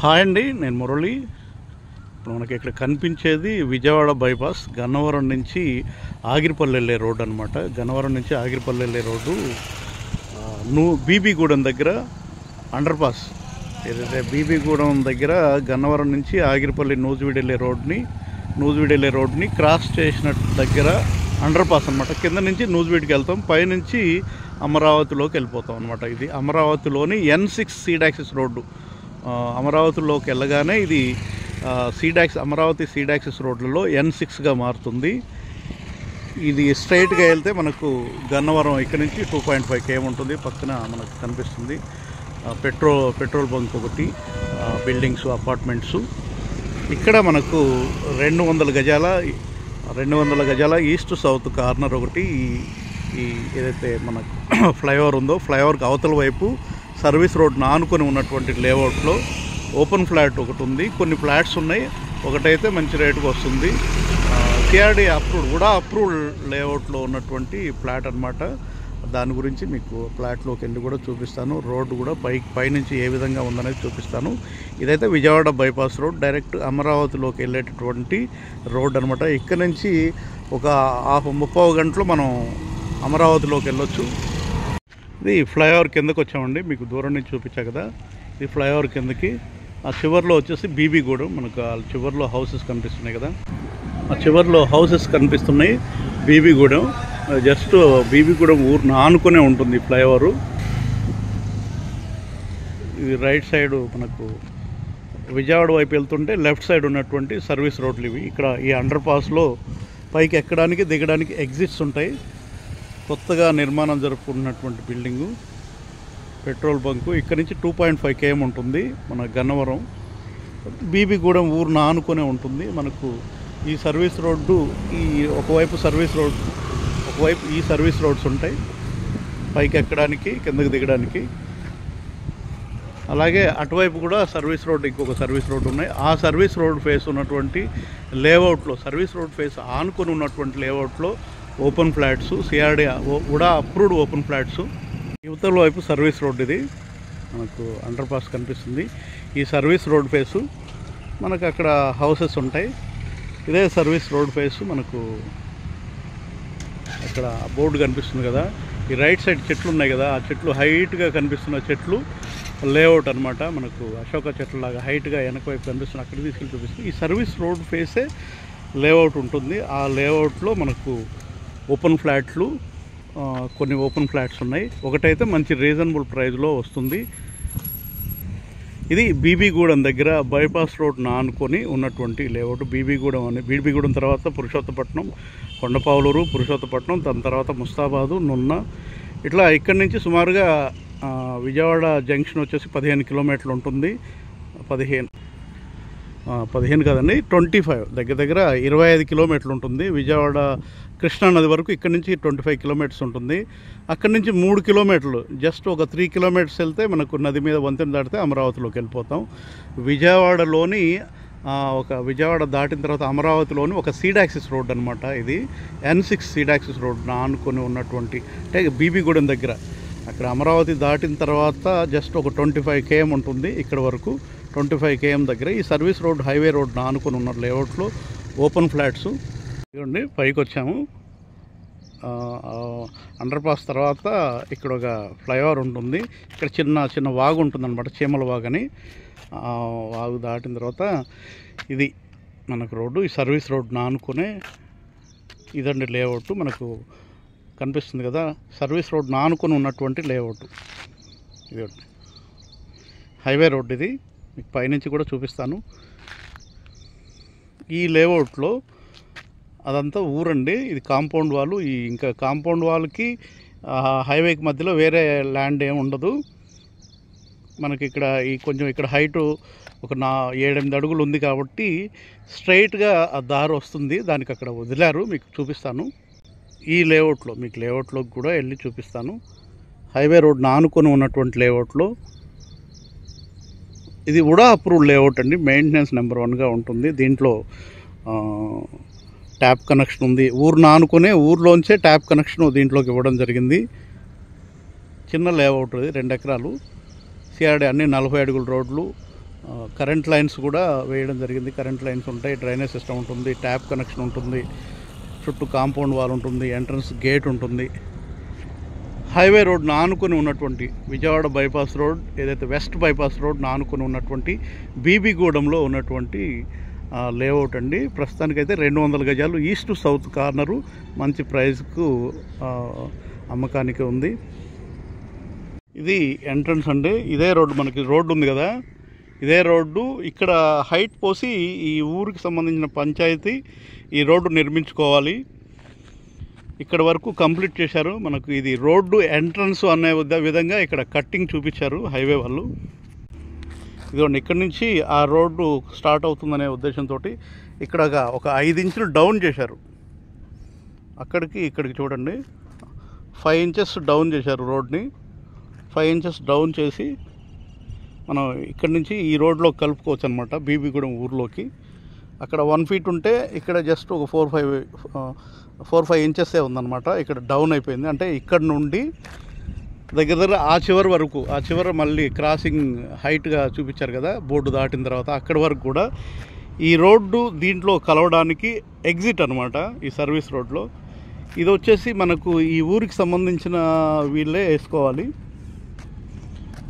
Hi అండి, నేను మురళి. ఇప్పుడు మనకి ఇక్కడ కనిపించేది విజయవాడ బైపాస్ గన్నవరం నుంచి ఆగిరిపల్లి వెళ్ళే రోడ్డు అనమాట. గన్నవరం నుంచి ఆగిరిపల్లి వెళ్ళే రోడ్డు బీబీగూడెం దగ్గర అండర్ పాస్ ఏదైతే బీబీగూడెం దగ్గర గన్నవరం నుంచి ఆగిరిపల్లి నూజివీడు వెళ్ళే రోడ్ని క్రాస్ చేసిన దగ్గర అండర్ పాస్ అనమాట. కింద నుంచి నూజివీడుకి వెళ్తాం, పైనుంచి అమరావతిలోకి వెళ్ళిపోతాం అనమాట. ఇది అమరావతిలోని N6 సీడాక్సిస్ రోడ్డు. అమరావతిలోకి వెళ్ళగానే ఇది అమరావతి సీడాక్సిస్ రోడ్లలో N6గా మారుతుంది. ఇది స్ట్రైట్గా వెళ్తే మనకు గన్నవరం ఇక్కడ నుంచి 2.5 km ఉంటుంది. పక్కన మనకు కనిపిస్తుంది పెట్రోల్ బంక్ ఒకటి, బిల్డింగ్స్, అపార్ట్మెంట్స్. ఇక్కడ మనకు 200 గజాల ఈస్ట్ సౌత్ కార్నర్ ఒకటి. ఈ ఏదైతే మనకు ఫ్లైఓవర్ ఉందో, ఫ్లైఓవర్కి అవతల వైపు సర్వీస్ రోడ్ ఆనుకొని ఉన్నటువంటి లేఅవుట్లో ఓపెన్ ఫ్లాట్ ఒకటి ఉంది. కొన్ని ఫ్లాట్స్ ఉన్నాయి. ఒకటైతే మంచి రేటుకు వస్తుంది. సిఆర్డి అప్రూవ్డ్ లేఅవుట్లో ఉన్నటువంటి ఫ్లాట్ అనమాట. దాని గురించి మీకు ఫ్లాట్లోకి వెళ్ళి కూడా చూపిస్తాను. రోడ్డు కూడా పైనుంచి ఏ విధంగా ఉందనేది చూపిస్తాను. ఇదైతే విజయవాడ బైపాస్ రోడ్, డైరెక్ట్ అమరావతిలోకి వెళ్ళేటటువంటి రోడ్ అనమాట. ఇక్కడ నుంచి ఒక 30 గంటలు మనం అమరావతిలోకి వెళ్ళొచ్చు. ఇది ఫ్లైఓవర్ కిందకి వచ్చామండి, మీకు దూరం నుంచి చూపించా కదా. ఇది ఫ్లైఓవర్ కిందకి. ఆ చివరిలో వచ్చేసి బీబీగూడెం. మనకు ఆ చివరిలో హౌసెస్ కనిపిస్తున్నాయి కదా, ఆ చివరిలో హౌసెస్ కనిపిస్తున్నాయి. బీబీగూడెం జస్ట్ బీబీగూడెం ఊరు ఆనుకునే ఉంటుంది ఫ్లైఓవరు. ఇది రైట్ సైడ్ మనకు విజయవాడ వైపు వెళ్తుంటే లెఫ్ట్ సైడ్ ఉన్నటువంటి సర్వీస్ రోడ్లు ఇవి. ఇక్కడ ఈ అండర్ పాస్లో పైకి ఎక్కడానికి దిగడానికి ఎగ్జిట్స్ ఉంటాయి. కొత్తగా నిర్మాణం జరుపుకున్నటువంటి బిల్డింగు, పెట్రోల్ బంకు. ఇక్కడ నుంచి 2.5 km ఉంటుంది మన గన్నవరం. బీబీగూడెం ఊరు ఆనుకునే ఉంటుంది మనకు. ఈ సర్వీస్ రోడ్డు ఒకవైపు ఈ సర్వీస్ రోడ్స్ ఉంటాయి, పైకి ఎక్కడానికి కిందకి దిగడానికి. అలాగే అటువైపు కూడా ఇంకొక సర్వీస్ రోడ్డు ఉన్నాయి. ఆ సర్వీస్ రోడ్ ఫేస్ ఉన్నటువంటి లేఅవుట్లో, సర్వీస్ రోడ్ ఫేస్ ఆనుకొని ఉన్నటువంటి లేఅవుట్లో ఓపెన్ ఫ్లాట్స్, సిఆర్డి కూడా అప్రూవ్డ్ ఓపెన్ ఫ్లాట్స్. యువతల వైపు సర్వీస్ రోడ్, ఇది మనకు అండర్ పాస్ కనిపిస్తుంది. ఈ సర్వీస్ రోడ్ ఫేసు మనకు అక్కడ హౌసెస్ ఉంటాయి. ఇదే సర్వీస్ రోడ్ ఫేసు మనకు అక్కడ బోర్డు కనిపిస్తుంది కదా. ఈ రైట్ సైడ్ చెట్లు ఉన్నాయి కదా, ఆ చెట్లు హైట్గా కనిపిస్తున్న చెట్లు లేఅవుట్ అనమాట. మనకు అశోక చెట్లలాగా హైట్గా వెనక వైపు కనిపిస్తుంది. అక్కడ తీసుకెళ్ళి చూపిస్తుంది. ఈ సర్వీస్ రోడ్ ఫేసే లేఅవుట్ ఉంటుంది. ఆ లేఅవుట్లో మనకు ఓపెన్ ఫ్లాట్లు, కొన్ని ఓపెన్ ఫ్లాట్స్ ఉన్నాయి. ఒకటైతే మంచి రీజనబుల్ ప్రైస్లో వస్తుంది. ఇది బీబీగూడెం దగ్గర బైపాస్ రోడ్ ఆనుకొని ఉన్నటువంటి లేఅవుట్. బీబీగూడెం తర్వాత పురుషోత్తపట్నం, కొండపావులూరు, పురుషోత్తపట్నం, దాని తర్వాత ముస్తాబాదు, నున్న. ఇట్లా ఇక్కడి నుంచి సుమారుగా విజయవాడ జంక్షన్ వచ్చేసి 15 కిలోమీటర్లు ఉంటుంది. 15 కదండి, 25, దగ్గర 25 కిలోమీటర్లు ఉంటుంది. విజయవాడ కృష్ణానది వరకు ఇక్కడ నుంచి 25 కిలోమీటర్స్ ఉంటుంది. అక్కడి నుంచి 3 కిలోమీటర్లు, జస్ట్ ఒక 3 కిలోమీటర్స్ వెళ్తే మనకు నది మీద వంతెన దాటితే అమరావతిలోకి వెళ్ళిపోతాం. విజయవాడ దాటిన తర్వాత అమరావతిలోని ఒక సీడాక్సిస్ రోడ్ అనమాట. ఇది N6 సీడాక్సిస్ రోడ్ ఆనుకొని ఉన్నటువంటి, అంటే బీబీగూడెం దగ్గర. అక్కడ అమరావతి దాటిన తర్వాత జస్ట్ ఒక 25 km ఉంటుంది. ఇక్కడ వరకు 25 km దగ్గర ఈ సర్వీస్ రోడ్, హైవే రోడ్ ఆనుకొని ఉన్న లేఅవుట్లో ఓపెన్ ఫ్లాట్స్. ఇవ్వండి, పైకి వచ్చాము. అండర్ పాస్ తర్వాత ఇక్కడ ఒక ఫ్లైఓవర్ ఉంటుంది. ఇక్కడ చిన్న వాగు ఉంటుంది అనమాట, చీమల వాగు అని. వాగు దాటిన తర్వాత ఇది మనకు రోడ్డు. ఈ సర్వీస్ రోడ్ ఆనుకునే ఇదండి లేఅవుట్ మనకు కనిపిస్తుంది కదా. సర్వీస్ రోడ్ ఆనుకొని ఉన్నటువంటి లేఅవుట్ ఇది. హైవే రోడ్ ఇది, మీకు పైనుంచి కూడా చూపిస్తాను. ఈ లేఅవుట్లో అదంతా ఊరండి. ఇది కాంపౌండ్ వాల్. ఇంకా కాంపౌండ్ వాల్కి హైవేకి మధ్యలో వేరే ల్యాండ్ ఏమి ఉండదు మనకి. ఇక్కడ హైటు ఒక 7-8 అడుగులు ఉంది కాబట్టి స్ట్రైట్గా ఆ దారి వస్తుంది. దానికి అక్కడ వదిలారు, మీకు చూపిస్తాను. ఈ లేఅవుట్లో, మీకు లేఅవుట్లోకి కూడా వెళ్ళి చూపిస్తాను. హైవే రోడ్ ఆనుకొని ఉన్నటువంటి లేఅవుట్లో ఇది కూడా అప్రూవ్డ్ లేఅవుట్ అండి. మెయింటెనెన్స్ నెంబర్ 1గా ఉంటుంది. దీంట్లో ట్యాప్ కనెక్షన్ ఉంది. ఊర్లోంచే ట్యాప్ కనెక్షన్ దీంట్లోకి ఇవ్వడం జరిగింది. చిన్న లేఅవుట్, 2 ఎకరాలు. సిఆర్డి అన్ని 40 అడుగుల రోడ్లు, కరెంట్ లైన్స్ కూడా వేయడం జరిగింది. కరెంట్ లైన్స్ ఉంటాయి, డ్రైనేజ్ సిస్టమ్ ఉంటుంది, ట్యాప్ కనెక్షన్ ఉంటుంది, చుట్టూ కాంపౌండ్ వాల్ ఉంటుంది, ఎంట్రన్స్ గేట్ ఉంటుంది. హైవే రోడ్ ఆనుకొని ఉన్నటువంటి విజయవాడ బైపాస్ రోడ్ ఏదైతే వెస్ట్ బైపాస్ రోడ్ ఆనుకొని ఉన్నటువంటి బీబీగూడెంలో ఉన్నటువంటి లేఅవుట్ అండి. ప్రస్తుతానికైతే 200 గజాలు ఈస్ట్ టు సౌత్ కార్నరు మంచి ప్రైస్కు అమ్మకానికి ఉంది. ఇది ఎంట్రన్స్ అండి. ఇదే రోడ్డు, మనకి రోడ్డు ఉంది కదా, ఇదే రోడ్డు. ఇక్కడ హైట్ పోసి ఈ ఊరికి సంబంధించిన పంచాయతీ ఈ రోడ్డు నిర్మించుకోవాలి. ఇక్కడ వరకు కంప్లీట్ చేశారు. మనకు ఇది రోడ్డు ఎంట్రన్స్ అనే విధంగా ఇక్కడ కట్టింగ్ చూపించారు హైవే వాళ్ళు. ఇదిగోండి, ఇక్కడ నుంచి ఆ రోడ్డు స్టార్ట్ అవుతుందనే ఉద్దేశంతో ఇక్కడ ఒక 5 ఇంచులు డౌన్ చేశారు. అక్కడికి ఇక్కడికి చూడండి, 5 ఇంచెస్ డౌన్ చేశారు రోడ్ని. 5 ఇంచెస్ డౌన్ చేసి మనం ఇక్కడి నుంచి ఈ రోడ్లో కలుపుకోవచ్చు అనమాట బీబీగూడెం ఊర్లోకి. అక్కడ 1 ఫీట్ ఉంటే ఇక్కడ జస్ట్ ఒక 4-5 ఇంచెసే ఉందన్నమాట. ఇక్కడ డౌన్ అయిపోయింది. అంటే ఇక్కడ నుండి దగ్గర ఆ చివరి వరకు, ఆ చివర మళ్ళీ క్రాసింగ్ హైట్గా చూపించారు కదా బోర్డు దాటిన తర్వాత, అక్కడి వరకు కూడా ఈ రోడ్డు దీంట్లో కలవడానికి ఎగ్జిట్ అనమాట ఈ సర్వీస్ రోడ్లో. ఇది వచ్చేసి మనకు ఈ ఊరికి సంబంధించిన వీళ్ళే వేసుకోవాలి.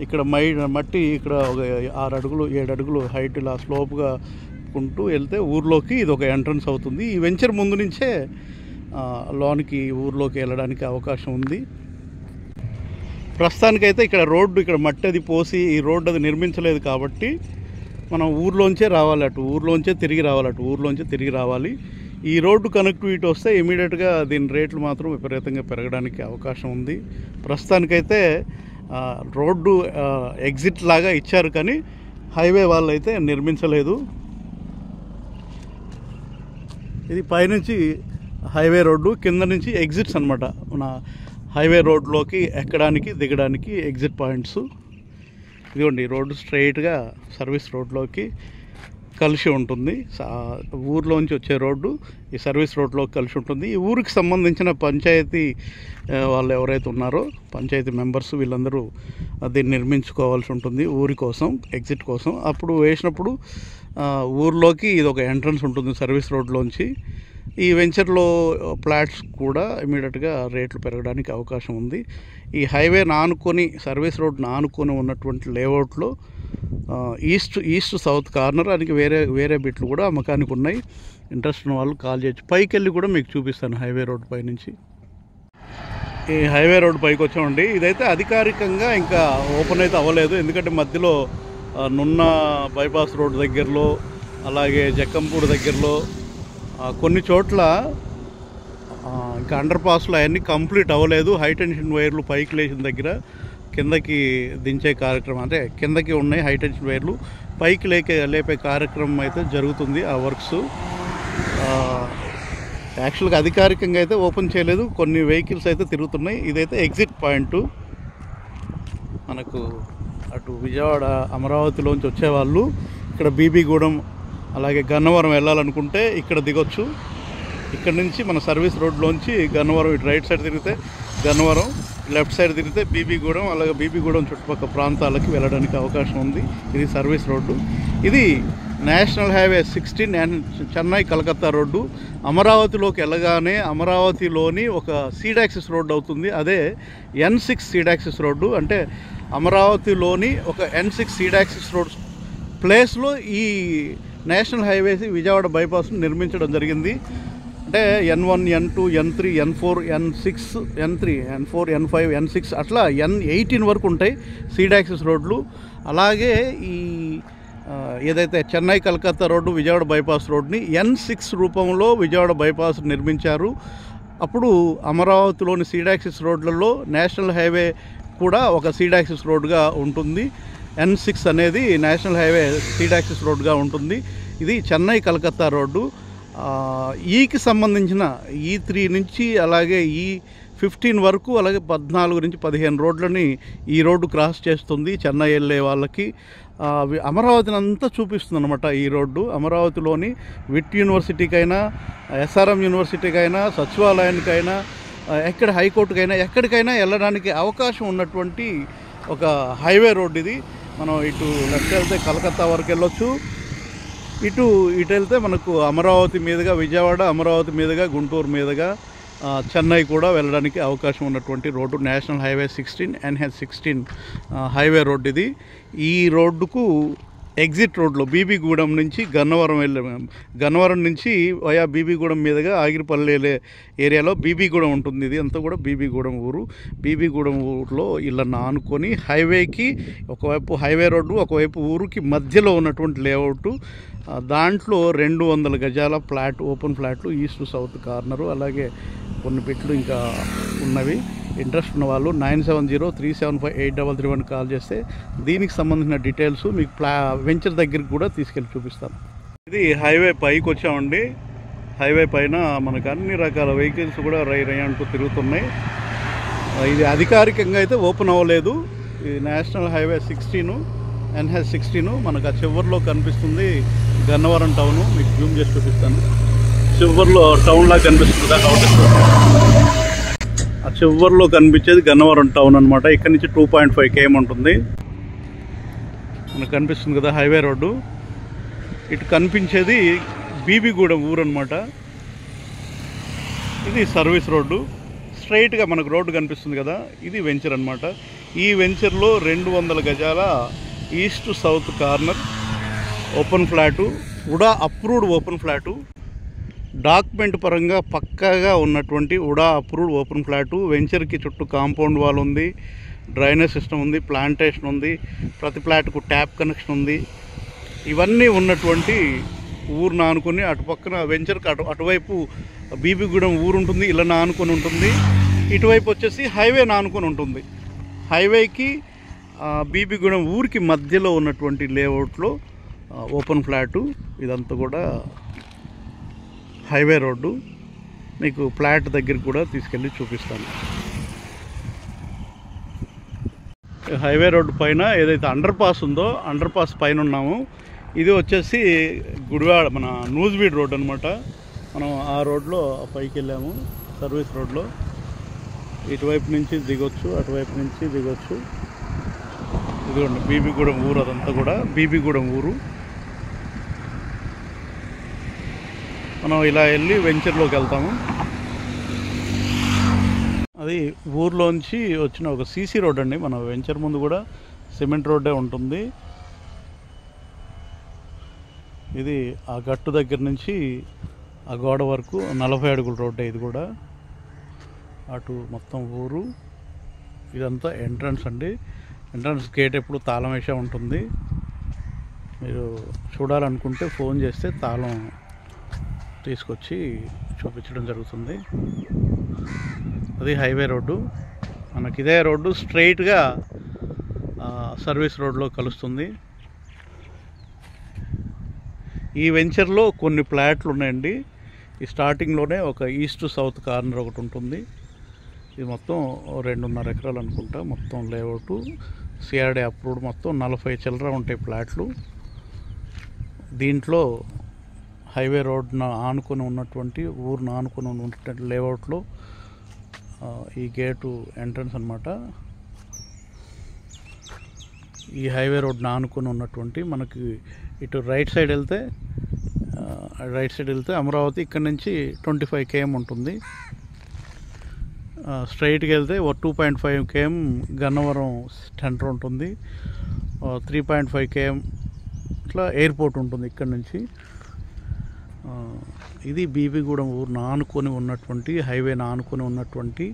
ఇక్కడ మట్టి ఇక్కడ ఒక 6 అడుగులు 7 అడుగులు హైట్ ఇలా స్లోప్గా కుంటూ వెళ్తే ఊర్లోకి ఇది ఒక ఎంట్రన్స్ అవుతుంది. ఈ వెంచర్ ముందు నుంచే లోనికి ఊర్లోకి వెళ్ళడానికి అవకాశం ఉంది. ప్రస్తుతానికైతే ఇక్కడ రోడ్డు, ఇక్కడ మట్టి అది పోసి ఈ రోడ్డు అది నిర్మించలేదు కాబట్టి మనం ఊర్లోంచే రావాలి, ఊర్లోంచే తిరిగి రావాలి. ఈ రోడ్డు కనెక్టివిటీ వస్తే ఇమీడియట్గా దీని రేట్లు మాత్రం విపరీతంగా పెరగడానికి అవకాశం ఉంది. ప్రస్తుతానికైతే రోడ్డు ఎగ్జిట్ లాగా ఇచ్చారు కానీ హైవే వాళ్ళు అయితే నిర్మించలేదు. ఇది పైనుంచి హైవే రోడ్డు, కింద నుంచి ఎగ్జిట్స్ అనమాట. మన హైవే రోడ్లోకి ఎక్కడానికి దిగడానికి ఎగ్జిట్ పాయింట్స్. ఇదిగోండి, రోడ్డు స్ట్రైట్గా సర్వీస్ రోడ్లోకి కలిసి ఉంటుంది. ఊర్లోంచి వచ్చే రోడ్డు ఈ సర్వీస్ రోడ్లోకి కలిసి ఉంటుంది. ఈ ఊరికి సంబంధించిన పంచాయతీ వాళ్ళు ఎవరైతే ఉన్నారో పంచాయతీ మెంబర్స్ వీళ్ళందరూ దీన్ని నిర్మించుకోవాల్సి ఉంటుంది ఊరి కోసం, ఎగ్జిట్ కోసం. అప్పుడు వేసినప్పుడు ఊర్లోకి ఇది ఒక ఎంట్రన్స్ ఉంటుంది సర్వీస్ రోడ్లోంచి. ఈ వెంచర్లో ఫ్లాట్స్ కూడా ఇమీడియట్గా రేట్లు పెరగడానికి అవకాశం ఉంది. ఈ హైవే ఆనుకొని, సర్వీస్ రోడ్ ఆనుకొని ఉన్నటువంటి లేఅవుట్లో ఈస్ట్ సౌత్ కార్నర్ దానికి వేరే బిట్లు కూడా అమ్మకానికి ఉన్నాయి. ఇంట్రెస్ట్ ఉన్న వాళ్ళు కాల్ చేయొచ్చు. పైకి వెళ్ళి కూడా మీకు చూపిస్తాను హైవే రోడ్ పై నుంచి. ఈ హైవే రోడ్ పైకి వచ్చామండి. ఇదైతే అధికారికంగా ఇంకా ఓపెన్ అయితే అవ్వలేదు, ఎందుకంటే మధ్యలో నున్న బైపాస్ రోడ్ దగ్గరలో, అలాగే జక్కంపూడి దగ్గరలో కొన్ని చోట్ల ఇంకా అండర్ పాస్లు అవన్నీ కంప్లీట్ అవ్వలేదు. హై టెన్షన్ వైర్లు పైకి లేచిన దగ్గర కిందకి దించే కార్యక్రమం, అంటే కిందకి ఉన్నాయి హై టెన్షన్ వైర్లు, పైకి లేపే కార్యక్రమం అయితే జరుగుతుంది. ఆ వర్క్స్ యాక్చువల్గా అధికారికంగా అయితే ఓపెన్ చేయలేదు. కొన్ని వెహికల్స్ అయితే తిరుగుతున్నాయి. ఇదైతే ఎగ్జిట్ పాయింట్. మనకు అటు విజయవాడ అమరావతిలోంచి వచ్చేవాళ్ళు ఇక్కడ బీబీగూడెం అలాగే గన్నవరం వెళ్ళాలనుకుంటే ఇక్కడ దిగొచ్చు. ఇక్కడ నుంచి మన సర్వీస్ రోడ్లోంచి గన్నవరం ఇటు రైట్ సైడ్ తిరిగితే గన్నవరం, లెఫ్ట్ సైడ్ తిరిగితే బీబీగూడెం, అలాగే బీబీగూడెం చుట్టుపక్కల ప్రాంతాలకి వెళ్ళడానికి అవకాశం ఉంది. ఇది సర్వీస్ రోడ్డు. ఇది national highway 16 and Chennai Calcutta road. అమరావతిలోకి వెళ్ళగానే అమరావతిలోని ఒక సీడ్ యాక్సిస్ రోడ్డు అవుతుంది. అదే N6 సీడ్ యాక్సిస్ రోడ్డు. అంటే అమరావతిలోని ఒక N6 సీడ్ యాక్సిస్ రోడ్ ప్లేస్లో ఈ నేషనల్ హైవేస్ విజయవాడ బైపాస్ను నిర్మించడం జరిగింది. అంటే N1, N2, N3, N4, N6, N3, N4, N5, N6 అట్లా N18 వరకు ఉంటాయి సీడ్ యాక్సిస్ రోడ్లు. అలాగే ఈ ఏదైతే చెన్నై కలకత్తా రోడ్డు విజయవాడ బైపాస్ రోడ్ని N6 రూపంలో విజయవాడ బైపాస్ నిర్మించారు. అప్పుడు అమరావతిలోని సీడ్ యాక్సిస్ రోడ్లలో నేషనల్ హైవే కూడా ఒక సీడ్ యాక్సిస్ రోడ్గా ఉంటుంది. N6 అనేది నేషనల్ హైవే సీడ్ యాక్సిస్ రోడ్గా ఉంటుంది. ఇది చెన్నై కలకత్తా రోడ్డు. ఈకి సంబంధించిన E3 నుంచి అలాగే E15 వరకు, అలాగే 14 నుంచి 15 రోడ్లని ఈ రోడ్డు క్రాస్ చేస్తుంది చెన్నై వెళ్ళే వాళ్ళకి. అమరావతిని అంతా చూపిస్తుంది అనమాట ఈ రోడ్డు. అమరావతిలోని విట్ యూనివర్సిటీకైనా, SRM యూనివర్సిటీకైనా, సచివాలయానికైనా, ఎక్కడ హైకోర్టుకైనా ఎక్కడికైనా వెళ్ళడానికి అవకాశం ఉన్నటువంటి ఒక హైవే రోడ్డు ఇది. మనం ఇటు లెఫ్ట్ వెళ్తే కలకత్తా వరకు వెళ్ళొచ్చు, ఇటు వెళ్తే మనకు అమరావతి మీదుగా విజయవాడ, అమరావతి మీదుగా గుంటూరు మీదుగా చెన్నై కూడా వెళ్ళడానికి అవకాశం ఉన్నటువంటి road. National highway 16 NH16 highway road ఇది. ఈ రోడ్డుకు ఎగ్జిట్ రోడ్లో బీబీగూడెం నుంచి గన్నవరం నుంచి వయా బీబీగూడెం మీదుగా ఆగిరిపల్లి ఏరియాలో బీబీగూడెం ఉంటుంది. ఇది అంతా కూడా బీబీగూడెం ఊరు. బీబీగూడెం ఊరిలో ఇళ్ళని ఆనుకొని హైవేకి ఒకవైపు హైవే రోడ్డు, ఒకవైపు ఊరికి మధ్యలో ఉన్నటువంటి లేఅవుట్. దాంట్లో 200 గజాల ఫ్లాట్, ఓపెన్ ఫ్లాట్లు, ఈస్ట్ సౌత్ కార్నరు, అలాగే కొన్ని బిట్లు ఇంకా ఉన్నవి. ఇంట్రెస్ట్ ఉన్న వాళ్ళు 9703758331 కాల్ చేస్తే దీనికి సంబంధించిన డీటెయిల్స్ మీకు వెంచర్ దగ్గరికి కూడా తీసుకెళ్ళి చూపిస్తాను. ఇది హైవే పైకి వచ్చామండి. హైవే పైన మనకు అన్ని రకాల వెహికల్స్ కూడా రై అంటూ తిరుగుతున్నాయి. ఇది అధికారికంగా అయితే ఓపెన్ అవ్వలేదు. ఇది నేషనల్ హైవే 16 NH16. మనకు ఆ చివరిలో కనిపిస్తుంది గన్నవరం టౌను. మీకు జూమ్ చేసి చూపిస్తాను. చివరిలో టౌన్లా కనిపిస్తుంది. ఆ చివరిలో కనిపించేది గన్నవరం టౌన్ అనమాట. ఇక్కడ నుంచి 2.5 km ఉంటుంది. మనకు కనిపిస్తుంది కదా హైవే రోడ్డు. ఇటు కనిపించేది బీబీగూడెం ఊరు అనమాట. ఇది సర్వీస్ రోడ్డు. స్ట్రైట్గా మనకు రోడ్డు కనిపిస్తుంది కదా, ఇది వెంచర్ అనమాట. ఈ వెంచర్లో 200 గజాల east south corner open flat, UDA approved open flat, document పరంగా పక్కాగా ఉన్నటువంటి ఉడా అప్రూవ్డ్ ఓపెన్ ఫ్లాటు. వెంచర్కి చుట్టూ కాంపౌండ్ వాల్ ఉంది, డ్రైనేజ్ సిస్టమ్ ఉంది, ప్లాంటేషన్ ఉంది, ప్రతి ఫ్లాట్కు ట్యాప్ కనెక్షన్ ఉంది. ఇవన్నీ ఉన్నటువంటి ఊరును ఆనుకొని అటు పక్కన వెంచర్కి అటువైపు బీబీగూడెం ఊరు ఉంటుంది, ఇలా ఆనుకొని ఉంటుంది. ఇటువైపు వచ్చేసి హైవే ఆనుకొని ఉంటుంది. హైవేకి బీబీగూడెం ఊరికి మధ్యలో ఉన్నటువంటి లేఅవుట్లో ఓపెన్ ఫ్లాటు. ఇదంతా కూడా హైవే రోడ్డు. మీకు ఫ్లాట్ దగ్గరికి కూడా తీసుకెళ్ళి చూపిస్తాను. హైవే రోడ్డు పైన ఏదైతే అండర్ పాస్ ఉందో, అండర్ పాస్ పైన ఉన్నాము. ఇది వచ్చేసి గుడివాడ మన నూజివీడ్ రోడ్ అనమాట. మనం ఆ రోడ్లో పైకి వెళ్ళాము, సర్వీస్ రోడ్లో. ఇటువైపు నుంచి దిగొచ్చు, అటువైపు నుంచి దిగొచ్చు. ఇదిగోండి బీబీగూడెం ఊరు. అదంతా కూడా బీబీగూడెం ఊరు. మనం ఇలా వెళ్ళి వెంచర్లోకి వెళ్తాము. అది ఊర్లోంచి వచ్చిన ఒక సీసీ రోడ్ అండి. మన వెంచర్ ముందు కూడా సిమెంట్ రోడ్డే ఉంటుంది. ఇది ఆ గట్టు దగ్గర నుంచి ఆ గోడ వరకు 40 అడుగుల రోడ్డే. ఇది కూడా అటు మొత్తం ఊరు. ఇదంతా ఎంట్రన్స్ అండి. ఎంట్రన్స్ గేట్ ఎప్పుడు తాళం వేసే ఉంటుంది. మీరు చూడాలనుకుంటే ఫోన్ చేస్తే తాళం తీసుకొచ్చి చూపించడం జరుగుతుంది. అది హైవే రోడ్డు. మనకి ఇదే రోడ్డు స్ట్రైట్గా సర్వీస్ రోడ్లో కలుస్తుంది. ఈ వెంచర్లో కొన్ని ఫ్లాట్లు ఉన్నాయండి. ఈ స్టార్టింగ్లోనే ఒక ఈస్ట్ సౌత్ కార్నర్ ఒకటి ఉంటుంది. ఇది మొత్తం 2.5 ఎకరాలు అనుకుంటా. మొత్తం లేఅవుట్ సిఆర్డీ అప్రూవ్డ్. మొత్తం 40 చిల్లర ఉంటాయి ఫ్లాట్లు. దీంట్లో హైవే రోడ్ను ఆనుకొని ఉన్నటువంటి ఊరును ఆనుకొని ఉన్నటువంటి లేఅవుట్లో ఈ గేటు ఎంట్రన్స్ అనమాట. ఈ హైవే రోడ్ను ఆనుకొని ఉన్నటువంటి మనకి ఇటు రైట్ సైడ్ వెళ్తే అమరావతి ఇక్కడ నుంచి 25 km ఉంటుంది. స్ట్రైట్కి వెళ్తే 2.5 km గన్నవరం సెంటర్ ఉంటుంది. 3.5 km ఇట్లా ఎయిర్పోర్ట్ ఉంటుంది ఇక్కడ నుంచి. ఇది బీబీగూడెం ఊరు ఆనుకొని ఉన్నటువంటి హైవే ఆనుకొని ఉన్నటువంటి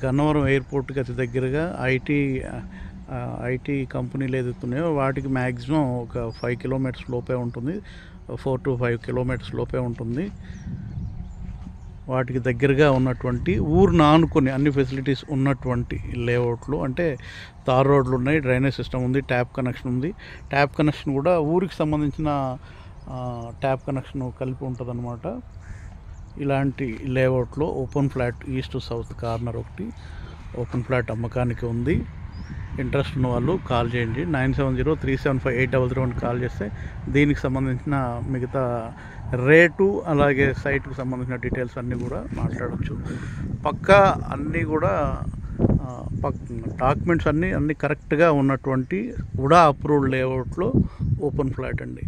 గన్నవరం ఎయిర్పోర్ట్కి అతి దగ్గరగా ఐటీ కంపెనీలు ఏదైతున్నాయో వాటికి మ్యాక్సిమం ఒక 5 kilometers లోపే ఉంటుంది. 4 to 5 kilometers లోపే ఉంటుంది. వాటికి దగ్గరగా ఉన్నటువంటి ఊరును ఆనుకొని అన్ని ఫెసిలిటీస్ ఉన్నటువంటి లేఅవుట్లు, అంటే తార్ రోడ్లు ఉన్నాయి, డ్రైనేజ్ సిస్టమ్ ఉంది, ట్యాప్ కనెక్షన్ ఉంది. ట్యాప్ కనెక్షన్ కూడా ఊరికి సంబంధించిన ట్యాప్ కనెక్షన్ కలిపి ఉంటుంది అనమాట. ఇలాంటి లేఅవుట్లో open flat east south corner ఒకటి ఓపెన్ ఫ్లాట్ అమ్మకానికి ఉంది. ఇంట్రెస్ట్ ఉన్న వాళ్ళు కాల్ చేయండి. 9703758331 కాల్ చేస్తే దీనికి సంబంధించిన మిగతా రేటు అలాగే సైట్కు సంబంధించిన డీటెయిల్స్ అన్నీ కూడా మాట్లాడవచ్చు. పక్కా అన్నీ కూడా డాక్యుమెంట్స్ అన్నీ కరెక్ట్గా ఉన్నటువంటి ఉడా అప్రూవ్డ్ లేఅవుట్లో ఓపెన్ ఫ్లాట్ అండి.